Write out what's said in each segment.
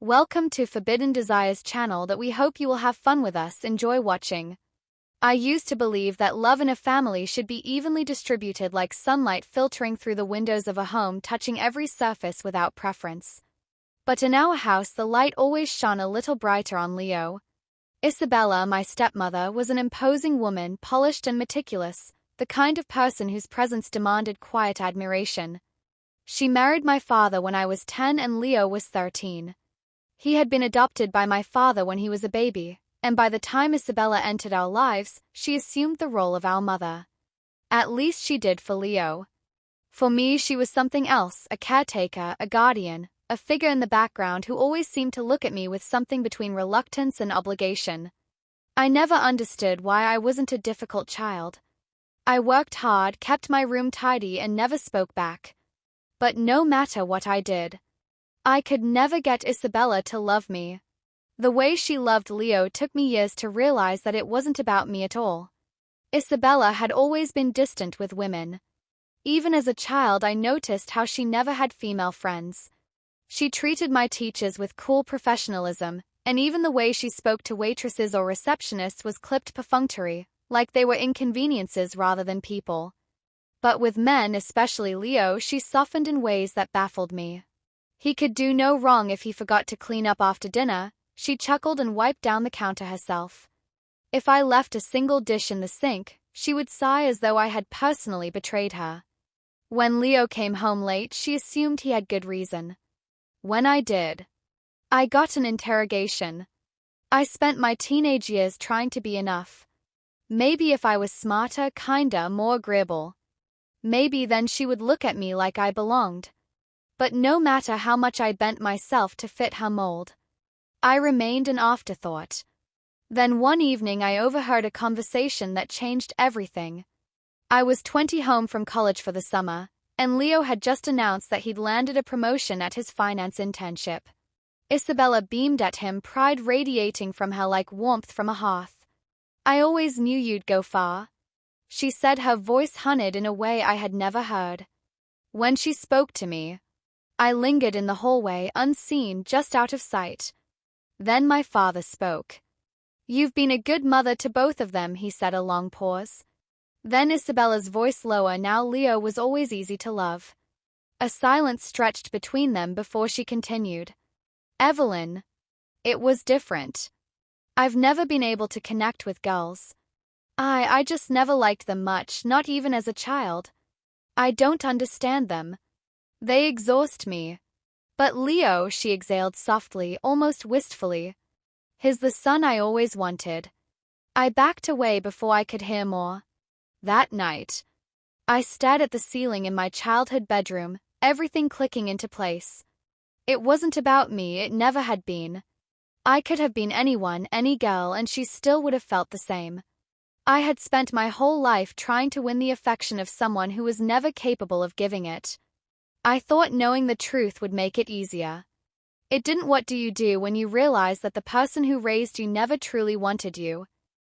Welcome to Forbidden Desires channel that we hope you will have fun with us. Enjoy watching. I used to believe that love in a family should be evenly distributed like sunlight filtering through the windows of a home, touching every surface without preference. But in our house the light always shone a little brighter on Leo. Isabella, my stepmother, was an imposing woman, polished and meticulous, the kind of person whose presence demanded quiet admiration. She married my father when I was 10 and Leo was 13. He had been adopted by my father when he was a baby, and by the time Isabella entered our lives, she assumed the role of our mother. At least she did for Leo. For me, she was something else, a caretaker, a guardian, a figure in the background who always seemed to look at me with something between reluctance and obligation. I never understood why I wasn't a difficult child. I worked hard, kept my room tidy, and never spoke back. But no matter what I did, I could never get Isabella to love me. The way she loved Leo took me years to realize that it wasn't about me at all. Isabella had always been distant with women. Even as a child, I noticed how she never had female friends. She treated my teachers with cool professionalism, and even the way she spoke to waitresses or receptionists was clipped perfunctory, like they were inconveniences rather than people. But with men, especially Leo, she softened in ways that baffled me. He could do no wrong if he forgot to clean up after dinner. She chuckled and wiped down the counter herself. If I left a single dish in the sink, she would sigh as though I had personally betrayed her. When Leo came home late, she assumed he had good reason. When I did, I got an interrogation. I spent my teenage years trying to be enough. Maybe if I was smarter, kinder, more agreeable, maybe then she would look at me like I belonged. But no matter how much I bent myself to fit her mold, I remained an afterthought. Then one evening I overheard a conversation that changed everything. I was 20, home from college for the summer, and Leo had just announced that he'd landed a promotion at his finance internship. Isabella beamed at him, pride radiating from her like warmth from a hearth. "I always knew you'd go far," she said, her voice honeyed in a way I had never heard. When she spoke to me, I lingered in the hallway, unseen, just out of sight. Then my father spoke. "You've been a good mother to both of them," he said, a long pause. Then Isabella's voice lower. Now Leo was always easy to love. A silence stretched between them before she continued. "Evelyn, it was different. I've never been able to connect with girls. I just never liked them much, not even as a child. I don't understand them. They exhaust me. But Leo," she exhaled softly, almost wistfully, "he's the son I always wanted." I backed away before I could hear more. That night, I stared at the ceiling in my childhood bedroom, everything clicking into place. It wasn't about me, it never had been. I could have been anyone, any girl, and she still would have felt the same. I had spent my whole life trying to win the affection of someone who was never capable of giving it. I thought knowing the truth would make it easier. It didn't. What do you do when you realize that the person who raised you never truly wanted you?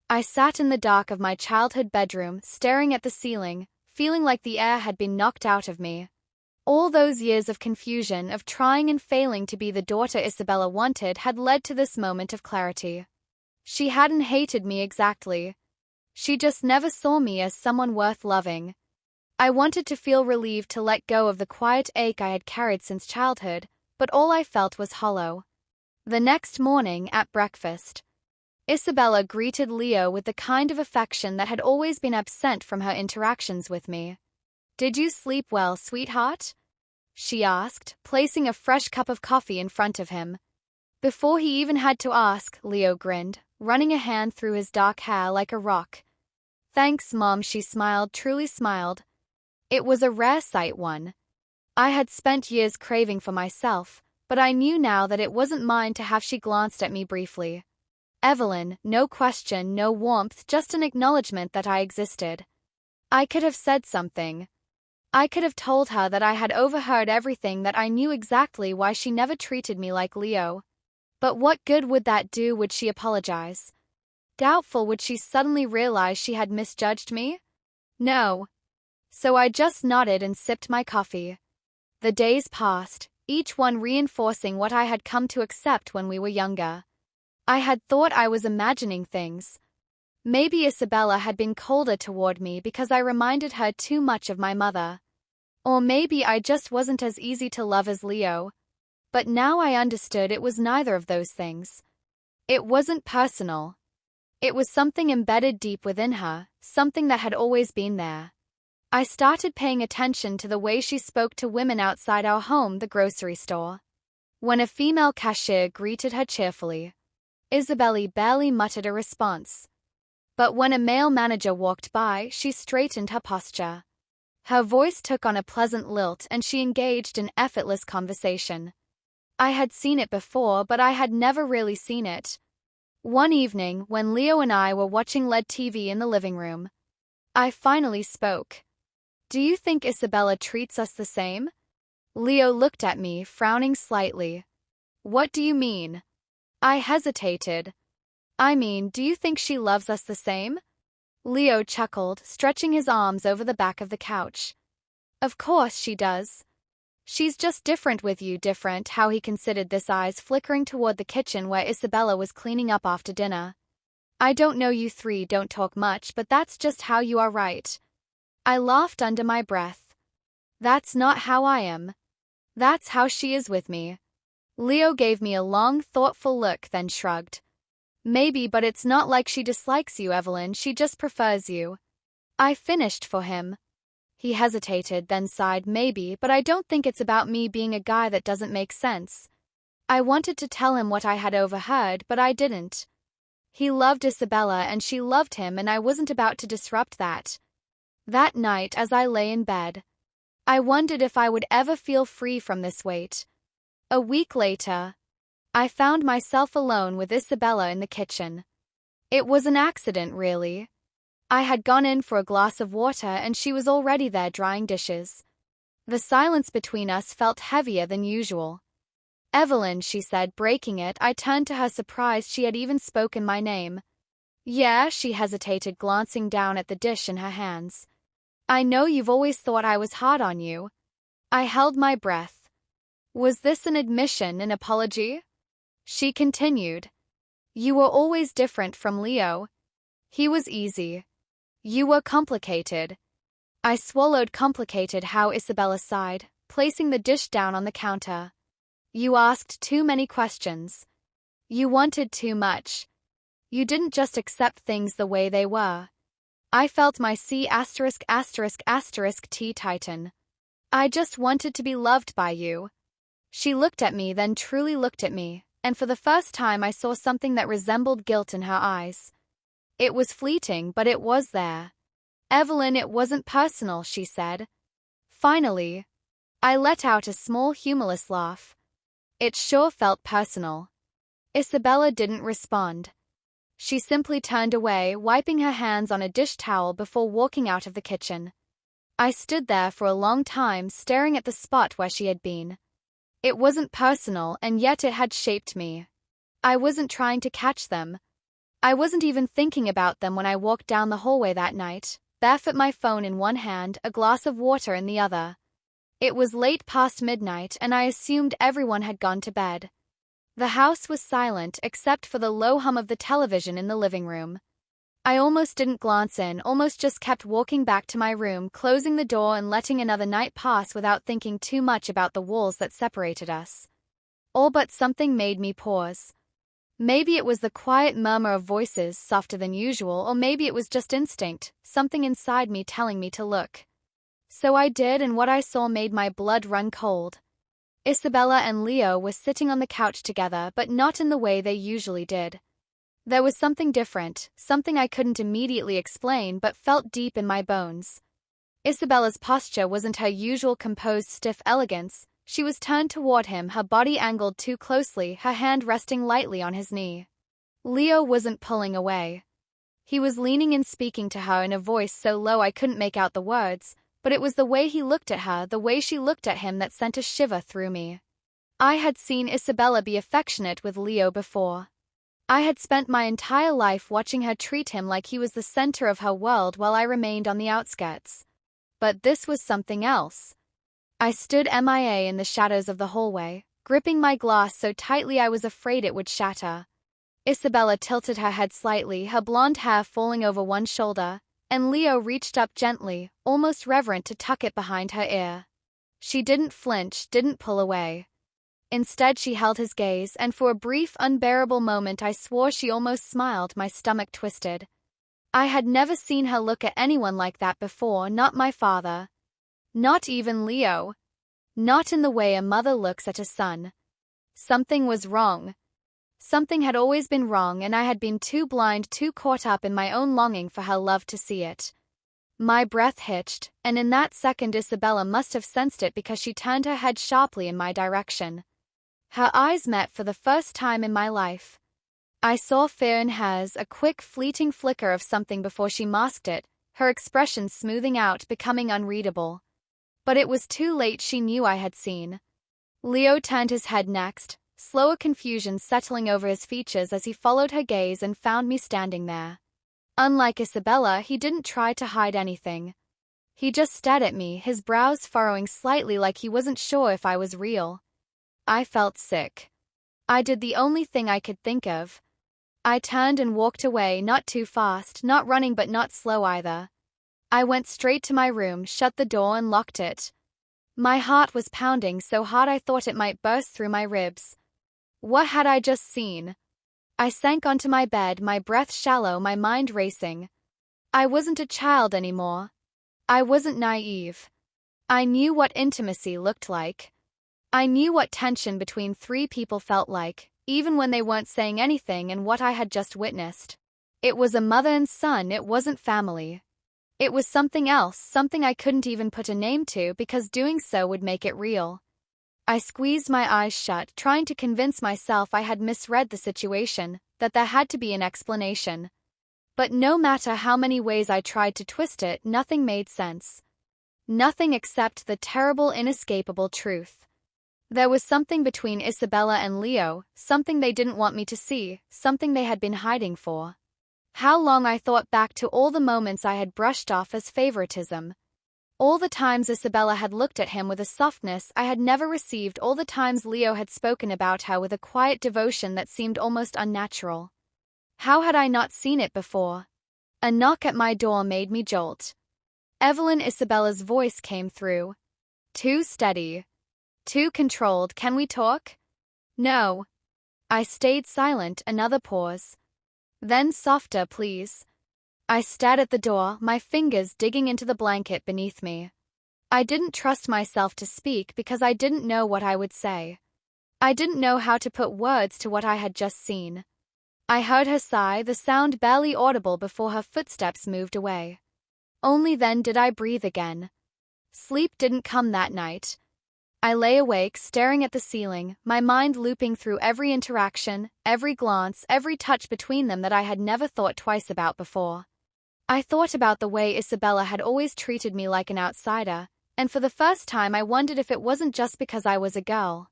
I sat in the dark of my childhood bedroom, staring at the ceiling, feeling like the air had been knocked out of me. All those years of confusion, of trying and failing to be the daughter Isabella wanted, had led to this moment of clarity. She hadn't hated me exactly. She just never saw me as someone worth loving. I wanted to feel relieved, to let go of the quiet ache I had carried since childhood, but all I felt was hollow. The next morning, at breakfast, Isabella greeted Leo with the kind of affection that had always been absent from her interactions with me. "Did you sleep well, sweetheart?" she asked, placing a fresh cup of coffee in front of him. Before he even had to ask, Leo grinned, running a hand through his dark hair like a rock. "Thanks, Mom," she smiled, truly smiled. It was a rare sight, one I had spent years craving for myself, but I knew now that it wasn't mine to have. She glanced at me briefly. "Evelyn," no question, no warmth, just an acknowledgement that I existed. I could have said something. I could have told her that I had overheard everything, that I knew exactly why she never treated me like Leo. But what good would that do? Would she apologize? Doubtful. Would she suddenly realize she had misjudged me? No. So I just nodded and sipped my coffee. The days passed, each one reinforcing what I had come to accept when we were younger. I had thought I was imagining things. Maybe Isabella had been colder toward me because I reminded her too much of my mother. Or maybe I just wasn't as easy to love as Leo. But now I understood it was neither of those things. It wasn't personal. It was something embedded deep within her, something that had always been there. I started paying attention to the way she spoke to women outside our home, the grocery store. When a female cashier greeted her cheerfully, Isabella barely muttered a response. But when a male manager walked by, she straightened her posture. Her voice took on a pleasant lilt and she engaged in effortless conversation. I had seen it before, but I had never really seen it. One evening, when Leo and I were watching LED TV in the living room, I finally spoke. "Do you think Isabella treats us the same?" Leo looked at me, frowning slightly. "What do you mean?" I hesitated. "I mean, do you think she loves us the same?" Leo chuckled, stretching his arms over the back of the couch. "Of course she does. She's just different with you." Different, how he considered this, eyes flickering toward the kitchen where Isabella was cleaning up after dinner. "I don't know, you three don't talk much, but that's just how you are, right?" I laughed under my breath. "That's not how I am. That's how she is with me." Leo gave me a long, thoughtful look, then shrugged. "Maybe, but it's not like she dislikes you, Evelyn, she just prefers you." I finished for him. He hesitated, then sighed. "Maybe, but I don't think it's about me being a guy that doesn't make sense." I wanted to tell him what I had overheard, but I didn't. He loved Isabella and she loved him, and I wasn't about to disrupt that. That night, as I lay in bed, I wondered if I would ever feel free from this weight. A week later, I found myself alone with Isabella in the kitchen. It was an accident, really. I had gone in for a glass of water and she was already there drying dishes. The silence between us felt heavier than usual. "Evelyn," she said, breaking it. I turned to her, surprised she had even spoken my name. "Yeah," she hesitated, glancing down at the dish in her hands. "I know you've always thought I was hard on you." I held my breath. Was this an admission, an apology? She continued. "You were always different from Leo. He was easy. You were complicated." I swallowed. "Complicated how?" Isabella sighed, placing the dish down on the counter. "You asked too many questions. You wanted too much. You didn't just accept things the way they were." I felt my C***** T tighten. "I just wanted to be loved by you." She looked at me, then truly looked at me, and for the first time I saw something that resembled guilt in her eyes. It was fleeting, but it was there. "Evelyn, it wasn't personal," she said. Finally, I let out a small, humorless laugh. "It sure felt personal." Isabella didn't respond. She simply turned away, wiping her hands on a dish towel before walking out of the kitchen. I stood there for a long time, staring at the spot where she had been. It wasn't personal, and yet it had shaped me. I wasn't trying to catch them. I wasn't even thinking about them when I walked down the hallway that night, barefoot, my phone in one hand, a glass of water in the other. It was late past midnight, and I assumed everyone had gone to bed. The house was silent except for the low hum of the television in the living room. I almost didn't glance in, almost just kept walking back to my room, closing the door and letting another night pass without thinking too much about the walls that separated us. All but something made me pause. Maybe it was the quiet murmur of voices, softer than usual, or maybe it was just instinct, something inside me telling me to look. So I did, and what I saw made my blood run cold. Isabella and Leo were sitting on the couch together, but not in the way they usually did. There was something different, something I couldn't immediately explain but felt deep in my bones. Isabella's posture wasn't her usual composed, stiff elegance. She was turned toward him, her body angled too closely, her hand resting lightly on his knee. Leo wasn't pulling away. He was leaning in, speaking to her in a voice so low I couldn't make out the words, but it was the way he looked at her, the way she looked at him, that sent a shiver through me. I had seen Isabella be affectionate with Leo before. I had spent my entire life watching her treat him like he was the center of her world while I remained on the outskirts. But this was something else. I stood MIA in the shadows of the hallway, gripping my glass so tightly I was afraid it would shatter. Isabella tilted her head slightly, her blonde hair falling over one shoulder, and Leo reached up gently, almost reverent, to tuck it behind her ear. She didn't flinch, didn't pull away. Instead, she held his gaze, and for a brief, unbearable moment I swore she almost smiled. My stomach twisted. I had never seen her look at anyone like that before, not my father. Not even Leo. Not in the way a mother looks at a son. Something was wrong. Something had always been wrong, and I had been too blind, too caught up in my own longing for her love to see it. My breath hitched, and in that second Isabella must have sensed it because she turned her head sharply in my direction. Her eyes met for the first time in my life. I saw fear in hers, a quick, fleeting flicker of something before she masked it, her expression smoothing out, becoming unreadable. But it was too late. She knew I had seen. Leo turned his head next, slower confusion settling over his features as he followed her gaze and found me standing there. Unlike Isabella, he didn't try to hide anything. He just stared at me, his brows furrowing slightly like he wasn't sure if I was real. I felt sick. I did the only thing I could think of. I turned and walked away, not too fast, not running but not slow either. I went straight to my room, shut the door and locked it. My heart was pounding so hard I thought it might burst through my ribs. What had I just seen? I sank onto my bed, my breath shallow, my mind racing. I wasn't a child anymore. I wasn't naive. I knew what intimacy looked like. I knew what tension between three people felt like, even when they weren't saying anything, and what I had just witnessed. It was a mother and son, it wasn't family. It was something else, something I couldn't even put a name to because doing so would make it real. I squeezed my eyes shut, trying to convince myself I had misread the situation, that there had to be an explanation. But no matter how many ways I tried to twist it, nothing made sense. Nothing except the terrible, inescapable truth. There was something between Isabella and Leo, something they didn't want me to see, something they had been hiding for. How long I thought back to all the moments I had brushed off as favoritism. All the times Isabella had looked at him with a softness I had never received, all the times Leo had spoken about her with a quiet devotion that seemed almost unnatural. How had I not seen it before? A knock at my door made me jolt. Evelyn, Isabella's voice came through. Too steady. Too controlled. Can we talk? No. I stayed silent, another pause. Then softer, please. I stared at the door, my fingers digging into the blanket beneath me. I didn't trust myself to speak because I didn't know what I would say. I didn't know how to put words to what I had just seen. I heard her sigh, the sound barely audible before her footsteps moved away. Only then did I breathe again. Sleep didn't come that night. I lay awake, staring at the ceiling, my mind looping through every interaction, every glance, every touch between them that I had never thought twice about before. I thought about the way Isabella had always treated me like an outsider, and for the first time I wondered if it wasn't just because I was a girl.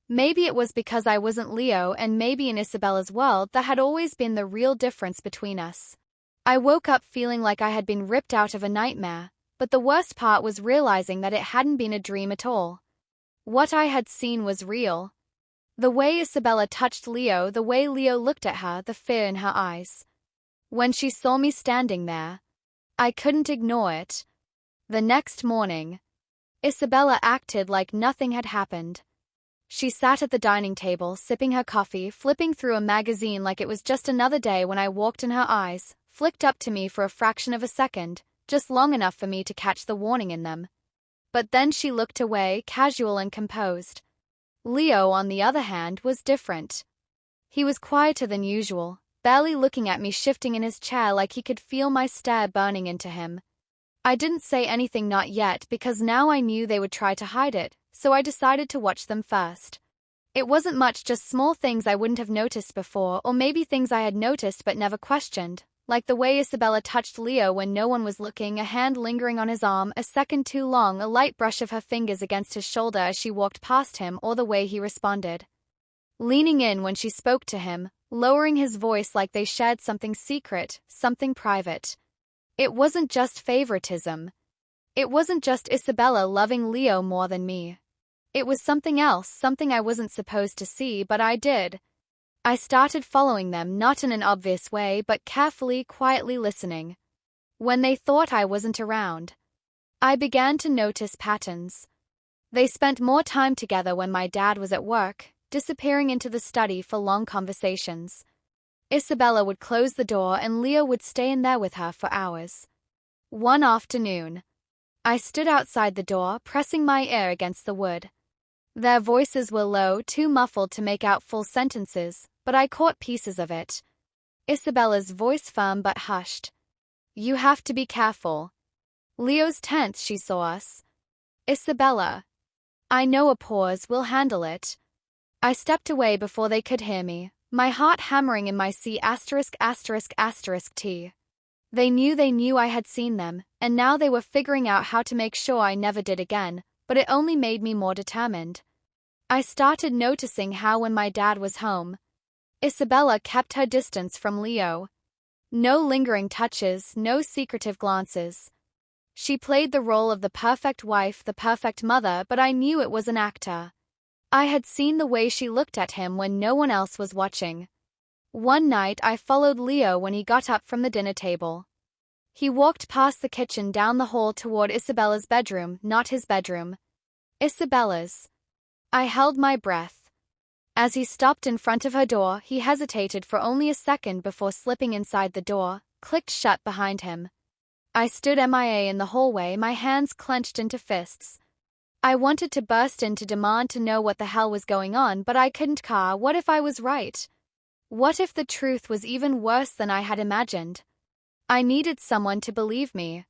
Maybe it was because I wasn't Leo, and maybe in Isabella's world that had always been the real difference between us. I woke up feeling like I had been ripped out of a nightmare, but the worst part was realizing that it hadn't been a dream at all. What I had seen was real. The way Isabella touched Leo, the way Leo looked at her, the fear in her eyes. When she saw me standing there, I couldn't ignore it. The next morning, Isabella acted like nothing had happened. She sat at the dining table, sipping her coffee, flipping through a magazine like it was just another day when I walked in. Her eyes flicked up to me for a fraction of a second, just long enough for me to catch the warning in them. But then she looked away, casual and composed. Leo, on the other hand, was different. He was quieter than usual, barely looking at me, shifting in his chair like he could feel my stare burning into him. I didn't say anything, not yet, because now I knew they would try to hide it, so I decided to watch them first. It wasn't much, just small things I wouldn't have noticed before, or maybe things I had noticed but never questioned, like the way Isabella touched Leo when no one was looking, a hand lingering on his arm a second too long, a light brush of her fingers against his shoulder as she walked past him, or the way he responded. Leaning in when she spoke to him, lowering his voice like they shared something secret, something private. It wasn't just favoritism. It wasn't just Isabella loving Leo more than me. It was something else, something I wasn't supposed to see, but I did. I started following them, not in an obvious way, but carefully, quietly listening. When they thought I wasn't around, I began to notice patterns. They spent more time together when my dad was at work, disappearing into the study for long conversations. Isabella would close the door and Leo would stay in there with her for hours. One afternoon, I stood outside the door, pressing my ear against the wood. Their voices were low, too muffled to make out full sentences, but I caught pieces of it. Isabella's voice firm but hushed. "You have to be careful." Leo's tense, she saw us. "Isabella." "I know." A pause. "We'll handle it." I stepped away before they could hear me, my heart hammering in my C*********T. They knew I had seen them, and now they were figuring out how to make sure I never did again, but it only made me more determined. I started noticing how when my dad was home, Isabella kept her distance from Leo. No lingering touches, no secretive glances. She played the role of the perfect wife, the perfect mother, but I knew it was an actor. I had seen the way she looked at him when no one else was watching. One night I followed Leo when he got up from the dinner table. He walked past the kitchen down the hall toward Isabella's bedroom, not his bedroom. Isabella's. I held my breath. As he stopped in front of her door, he hesitated for only a second before slipping inside the door, clicked shut behind him. I stood MIA in the hallway, my hands clenched into fists. I wanted to burst in to demand to know what the hell was going on, but I couldn't. What if I was right? What if the truth was even worse than I had imagined? I needed someone to believe me.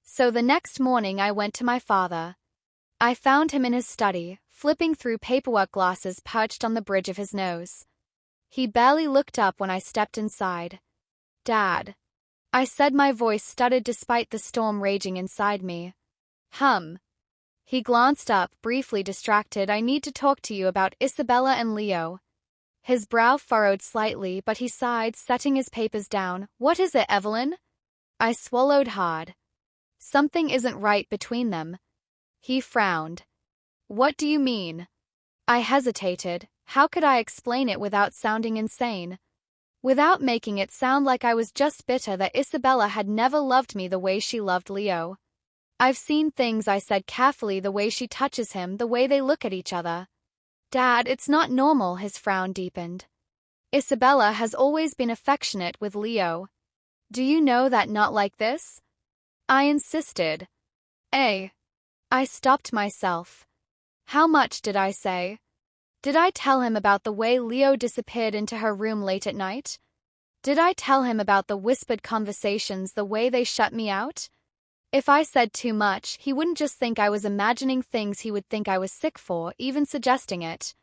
So the next morning I went to my father. I found him in his study, flipping through paperwork, glasses perched on the bridge of his nose. He barely looked up when I stepped inside. "Dad," I said, my voice stuttered despite the storm raging inside me. He glanced up, briefly distracted. "I need to talk to you about Isabella and Leo." His brow furrowed slightly, but he sighed, setting his papers down. "What is it, Evelyn?" I swallowed hard. "Something isn't right between them." He frowned. "What do you mean?" I hesitated. How could I explain it without sounding insane? Without making it sound like I was just bitter that Isabella had never loved me the way she loved Leo. "I've seen things," I said carefully, "the way she touches him, the way they look at each other." "Dad, it's not normal." His frown deepened. "Isabella has always been affectionate with Leo. Do you know that not like this?" I insisted. I stopped myself. How much did I say? Did I tell him about the way Leo disappeared into her room late at night? Did I tell him about the whispered conversations, the way they shut me out? If I said too much, he wouldn't just think I was imagining things, he would think I was sick for even suggesting it.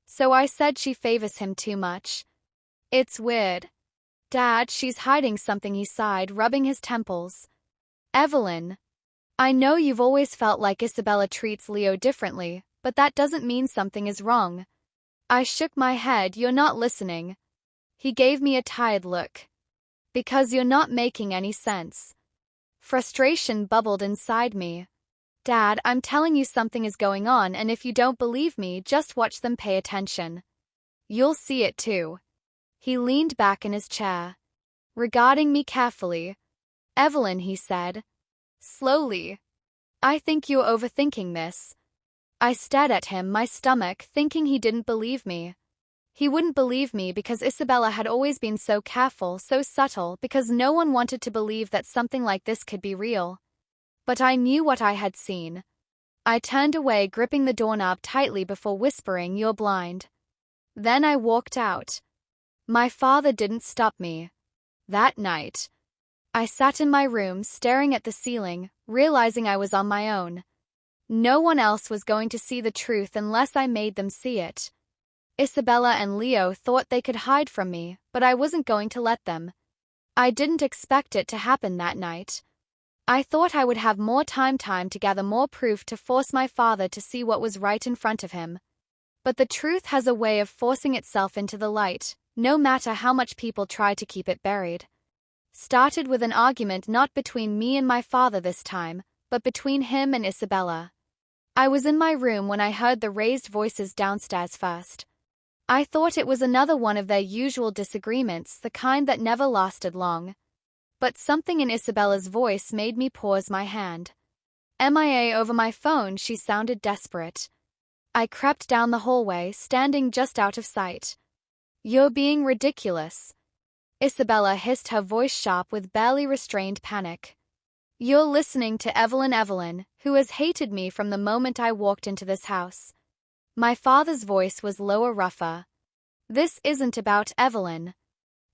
So I said she favors him too much. "It's weird." "Dad, she's hiding something," he sighed, rubbing his temples. "Evelyn, I know you've always felt like Isabella treats Leo differently, but that doesn't mean something is wrong." I shook my head. "You're not listening." He gave me a tired look. "Because you're not making any sense." Frustration bubbled inside me. "Dad, I'm telling you something is going on, and if you don't believe me, just watch them, pay attention. You'll see it too." He leaned back in his chair, regarding me carefully. "Evelyn," he said, slowly, "I think you're overthinking this." I stared at him, my stomach, thinking he didn't believe me. He wouldn't believe me because Isabella had always been so careful, so subtle, because no one wanted to believe that something like this could be real. But I knew what I had seen. I turned away, gripping the doorknob tightly before whispering, "You're blind." Then I walked out. My father didn't stop me. That night, I sat in my room, staring at the ceiling, realizing I was on my own. No one else was going to see the truth unless I made them see it. Isabella and Leo thought they could hide from me, but I wasn't going to let them. I didn't expect it to happen that night. I thought I would have more time to gather more proof to force my father to see what was right in front of him. But the truth has a way of forcing itself into the light, no matter how much people try to keep it buried. Started with an argument not between me and my father this time, but between him and Isabella. I was in my room when I heard the raised voices downstairs first. I thought it was another one of their usual disagreements, the kind that never lasted long. But something in Isabella's voice made me pause my hand. MIA over my phone, she sounded desperate. I crept down the hallway, standing just out of sight. You're being ridiculous. Isabella hissed, her voice sharp with barely restrained panic. You're listening to Evelyn, who has hated me from the moment I walked into this house. My father's voice was lower, rougher. This isn't about Evelyn.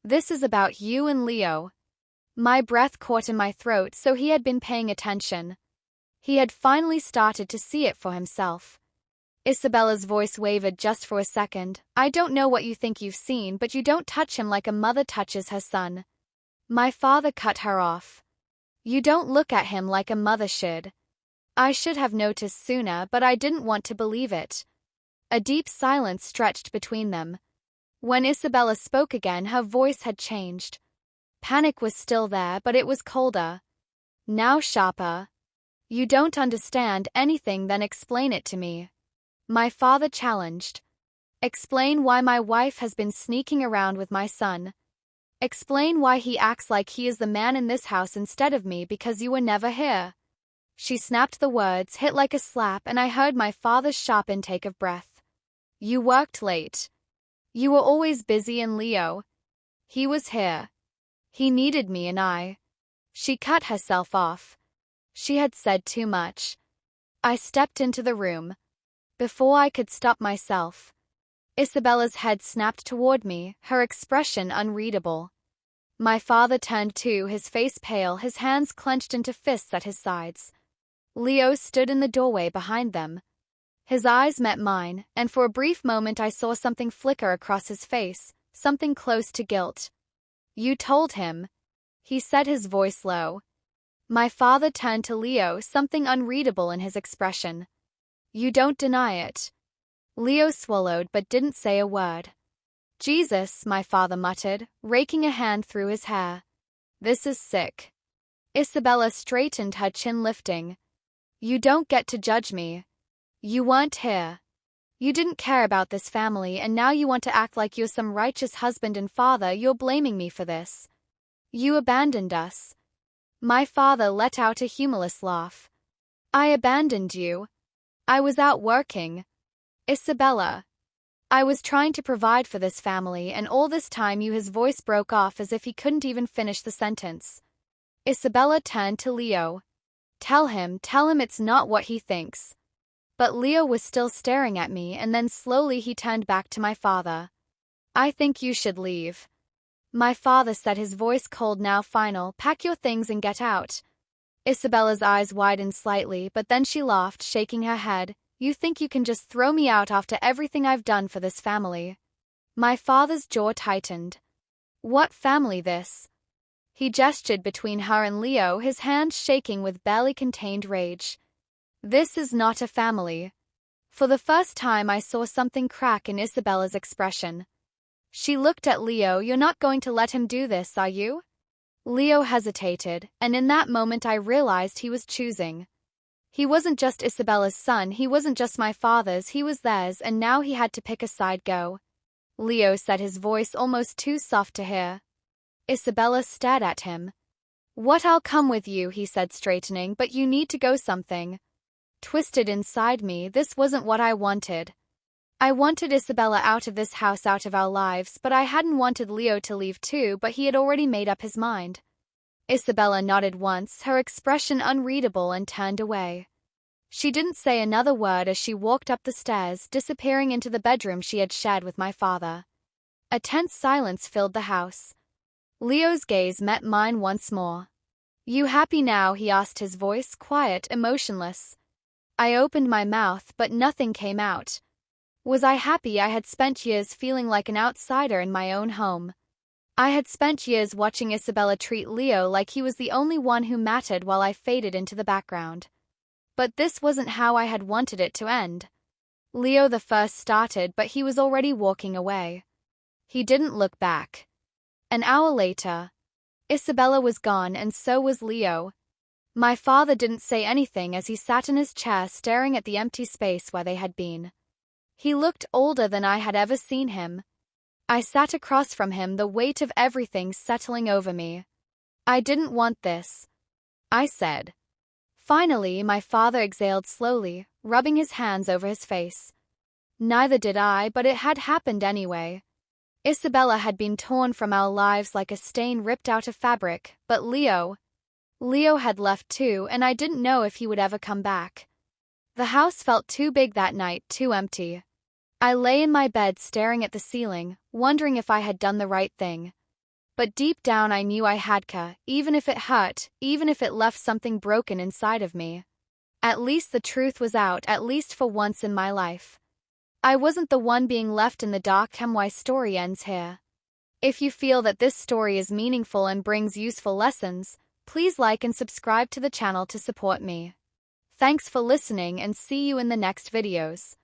This is about you and Leo. My breath caught in my throat, so he had been paying attention. He had finally started to see it for himself. Isabella's voice wavered just for a second. I don't know what you think you've seen, but you don't touch him like a mother touches her son. My father cut her off. You don't look at him like a mother should. I should have noticed sooner, but I didn't want to believe it. A deep silence stretched between them. When Isabella spoke again, her voice had changed. Panic was still there, but it was colder. Now sharper. You don't understand anything, then explain it to me. My father challenged. Explain why my wife has been sneaking around with my son. Explain why he acts like he is the man in this house instead of me because you were never here. She snapped the words, hit like a slap, and I heard my father's sharp intake of breath. You worked late. You were always busy, and Leo. He was here. He needed me, and I. She cut herself off. She had said too much. I stepped into the room. Before I could stop myself, Isabella's head snapped toward me, her expression unreadable. My father turned too, his face pale, his hands clenched into fists at his sides. Leo stood in the doorway behind them. His eyes met mine, and for a brief moment I saw something flicker across his face, something close to guilt. You told him, he said, his voice low. My father turned to Leo, something unreadable in his expression. You don't deny it. Leo swallowed but didn't say a word. Jesus, my father muttered, raking a hand through his hair. This is sick. Isabella straightened, her chin lifting. You don't get to judge me. You weren't here. You didn't care about this family, and now you want to act like you're some righteous husband and father. You're blaming me for this. You abandoned us. My father let out a humorless laugh. I abandoned you. I was out working. Isabella. I was trying to provide for this family, and all this time his voice broke off as if he couldn't even finish the sentence. Isabella turned to Leo. Tell him it's not what he thinks. But Leo was still staring at me, and then slowly he turned back to my father. I think you should leave. My father said, his voice cold now final. Pack your things and get out. Isabella's eyes widened slightly, but then she laughed, shaking her head. You think you can just throw me out after everything I've done for this family? My father's jaw tightened. What family this? He gestured between her and Leo, his hands shaking with barely contained rage. This is not a family. For the first time I saw something crack in Isabella's expression. She looked at Leo. You're not going to let him do this, are you? Leo hesitated, and in that moment I realized he was choosing. He wasn't just Isabella's son, he wasn't just my father's, he was theirs, and now he had to pick a side. Go. Leo said, his voice almost too soft to hear. Isabella stared at him. What? I'll come with you, he said, straightening, but you need to go. Something twisted inside me. This wasn't what I wanted. I wanted Isabella out of this house, out of our lives, but I hadn't wanted Leo to leave too, but he had already made up his mind. Isabella nodded once, her expression unreadable, and turned away. She didn't say another word as she walked up the stairs, disappearing into the bedroom she had shared with my father. A tense silence filled the house. Leo's gaze met mine once more. You happy now? He asked, his voice quiet, emotionless. I opened my mouth, but nothing came out. Was I happy? I had spent years feeling like an outsider in my own home. I had spent years watching Isabella treat Leo like he was the only one who mattered while I faded into the background. But this wasn't how I had wanted it to end. Leo the first started, but he was already walking away. He didn't look back. An hour later, Isabella was gone, and so was Leo. My father didn't say anything as he sat in his chair staring at the empty space where they had been. He looked older than I had ever seen him. I sat across from him, the weight of everything settling over me. I didn't want this, I said. Finally, my father exhaled slowly, rubbing his hands over his face. Neither did I, but it had happened anyway. Isabella had been torn from our lives like a stain ripped out of fabric, but Leo had left too, and I didn't know if he would ever come back. The house felt too big that night, too empty. I lay in my bed staring at the ceiling, wondering if I had done the right thing. But deep down I knew I hadn't, even if it hurt, even if it left something broken inside of me. At least the truth was out, at least for once in my life. I wasn't the one being left in the dark. My story ends here. If you feel that this story is meaningful and brings useful lessons, please like and subscribe to the channel to support me. Thanks for listening and see you in the next videos.